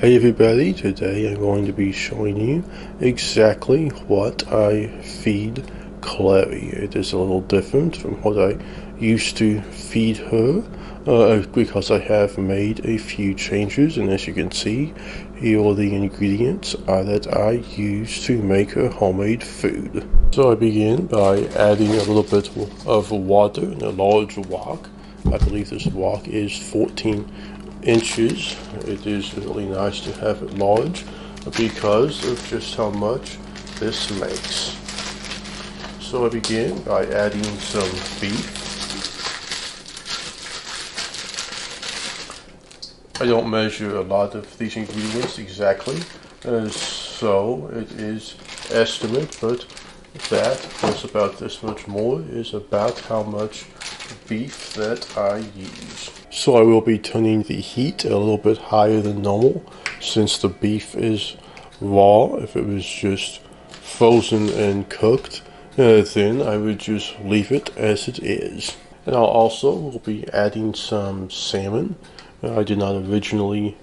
Hey everybody, today I'm going to be showing you exactly what I feed Clary. It is a little different from what I used to feed her because I have made a few changes, and as you can see, here are the ingredients that I use to make her homemade food. So I begin by adding a little bit of water in a large wok. I believe this wok is 14 inches. It is really nice to have it large because of just how much this makes. So I begin by adding some beef. I don't measure a lot of these ingredients exactly, so it is estimate, but that plus about this much more is about how much beef that I use. So I will be turning the heat a little bit higher than normal since the beef is raw. If it was just frozen and cooked, then I would just leave it as it is. And I'll also be adding some salmon. I did not originally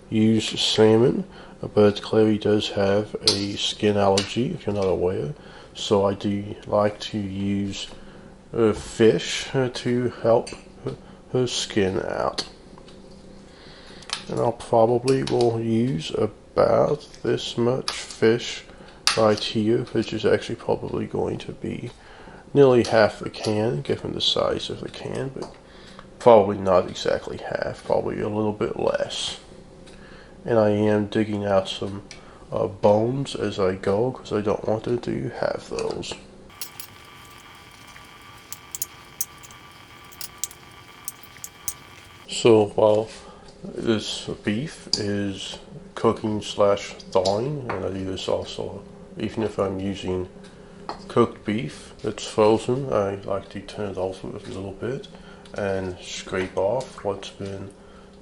use salmon, but Clary does have a skin allergy, if you're not aware. So I do like to use fish to help her skin out. And I'll probably will use about this much fish right here, which is actually probably going to be nearly half a can, given the size of the can, but probably not exactly half, probably a little bit less. And I am digging out some bones as I go, because I don't want her to have those. So while this beef is cooking / thawing, and I do this also even if I'm using cooked beef that's frozen, I like to turn it off a little bit and scrape off what's been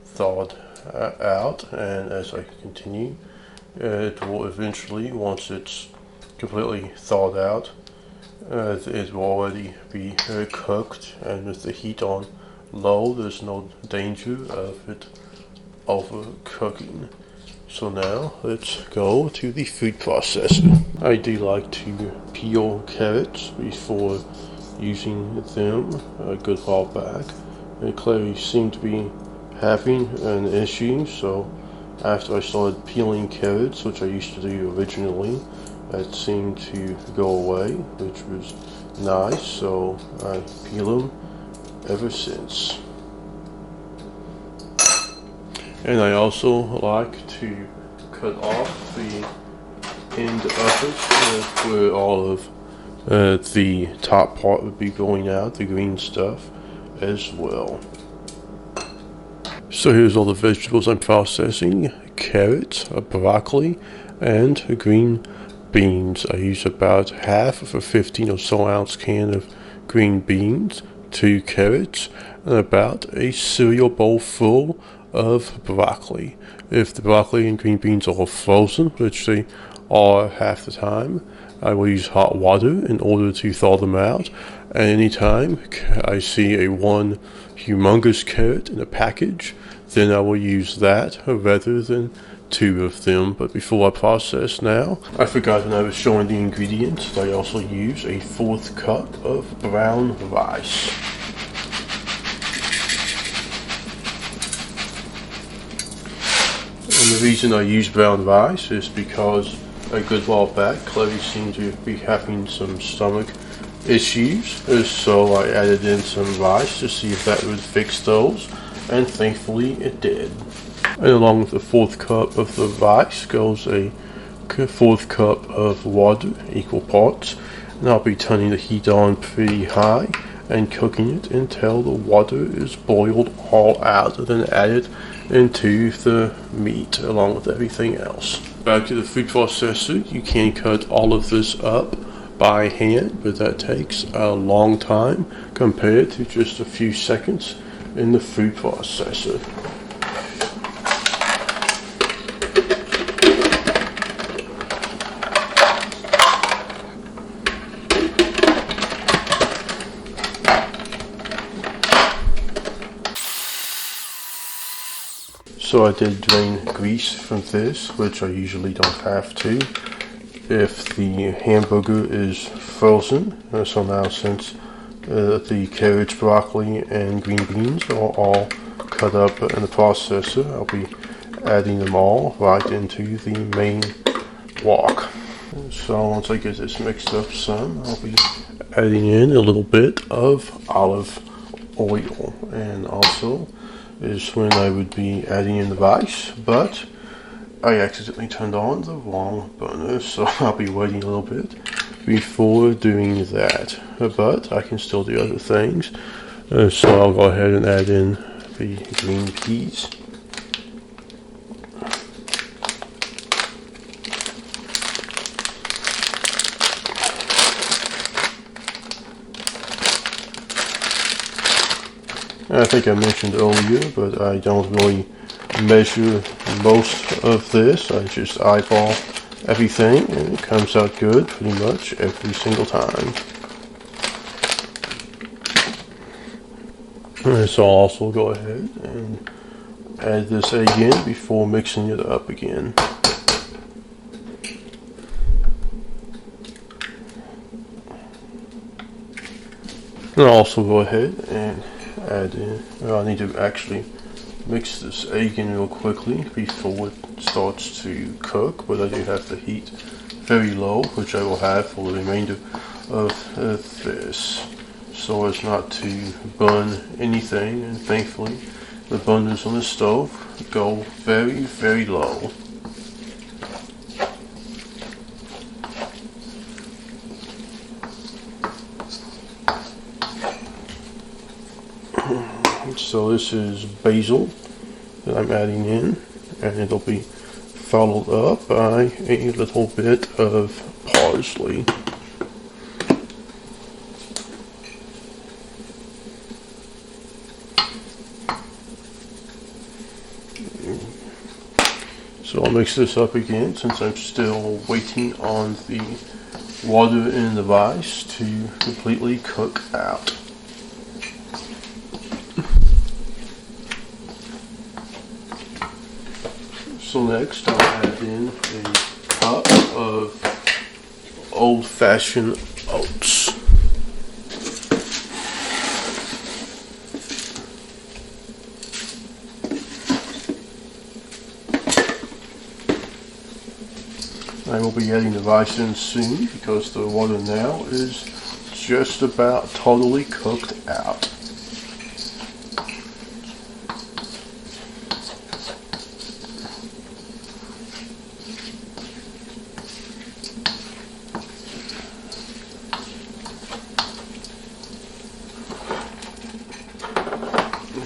thawed out, and as I continue, it will eventually, once it's completely thawed out, it will already be cooked, and with the heat on low, there's no danger of it overcooking. So now let's go to the food processor. I do like to peel carrots before using them a good while back. And Clary seemed to be having an issue, so after I started peeling carrots, which I used to do originally, that seemed to go away, which was nice, so I peel them ever since. And I also like to cut off the end of it where all of the top part would be going out, the green stuff as well. So here's all the vegetables I'm processing: carrots, broccoli, and green beans. I use about half of a 15 or so ounce can of green beans, 2 carrots, and about a cereal bowl full of broccoli. If the broccoli and green beans are frozen, which they are half the time, I will use hot water in order to thaw them out. And anytime I see a one humongous carrot in a package, then I will use that rather than 2 of them. But before I process now, I forgot when I was showing the ingredients that I also use a 1/4 cup of brown rice. And the reason I use brown rice is because a good while back, Clary seemed to be having some stomach issues, so I added in some rice to see if that would fix those, and thankfully it did. And along with the 1/4 cup of the rice goes a 1/4 cup of water, equal parts, and I'll be turning the heat on pretty high and cooking it until the water is boiled all out, then add it into the meat along with everything else. Back to the food processor. You can cut all of this up by hand, but that takes a long time compared to just a few seconds in the food processor. So I did drain grease from this, which I usually don't have to if the hamburger is frozen. So now since the carrots, broccoli, and green beans are all cut up in the processor, I'll be adding them all right into the main wok. So once I get this mixed up some, I'll be adding in a little bit of olive oil, and also is when I would be adding in the rice, but I accidentally turned on the wrong burner, so I'll be waiting a little bit before doing that, but I can still do other things. So I'll go ahead and add in the green peas. I think I mentioned earlier, but I don't really measure most of this. I just eyeball everything, and it comes out good pretty much every single time. And so I'll also go ahead and add this again before mixing it up again. And I'll also go ahead and add in, I need to actually mix this egg in real quickly before it starts to cook, but I do have the heat very low, which I will have for the remainder of this, so as not to burn anything. And thankfully the burners on the stove go very, very low. So this is basil that I'm adding in, and it'll be followed up by a little bit of parsley. So I'll mix this up again since I'm still waiting on the water in the rice to completely cook out. So next I'll add in a cup of old-fashioned oats. I will be adding the rice in soon because the water now is just about totally cooked out.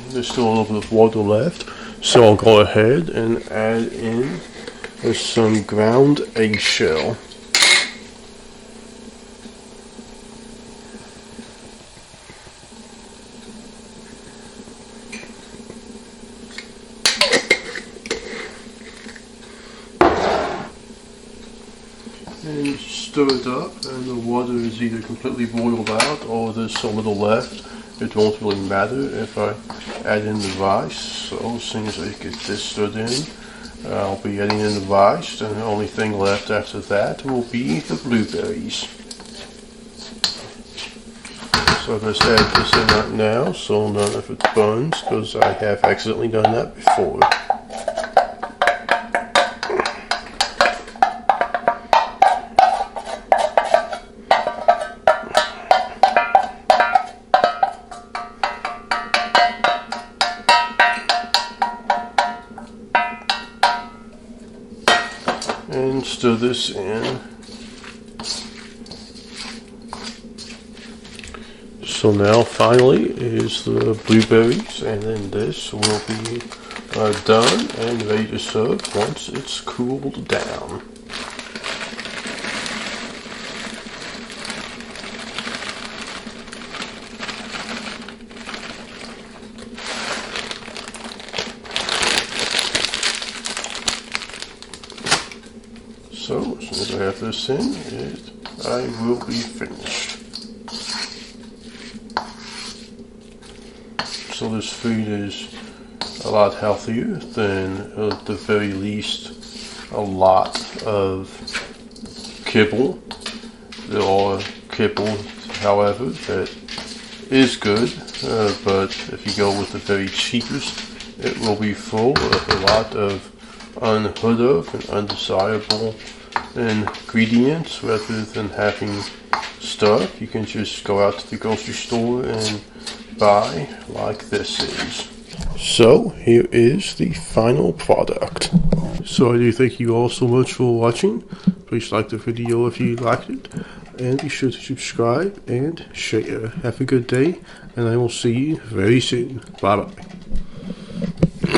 There's still a little bit of water left, so I'll go ahead and add in some ground eggshell. And stir it up, and the water is either completely boiled out or there's so little left. It won't really matter if I add in the rice. So as soon as I get this stirred in, I'll be adding in the rice, and the only thing left after that will be the blueberries. So let's add this in right now so none of it burns, because I have accidentally done that before. And stir this in. So now finally is the blueberries, and then this will be done and ready to serve once it's cooled down. So as soon as I have this in, I will be finished. So this food is a lot healthier than, at the very least, a lot of kibble. There are kibble, however, that is good, but if you go with the very cheapest, it will be full of a lot of unheard of and undesirable ingredients. Rather than having stuff you can just go out to the grocery store and buy, like this is. So here is the final product. So I do thank you all so much for watching. Please like the video if you liked it, and be sure to subscribe and share. Have a good day, and I will see you very soon. Bye bye.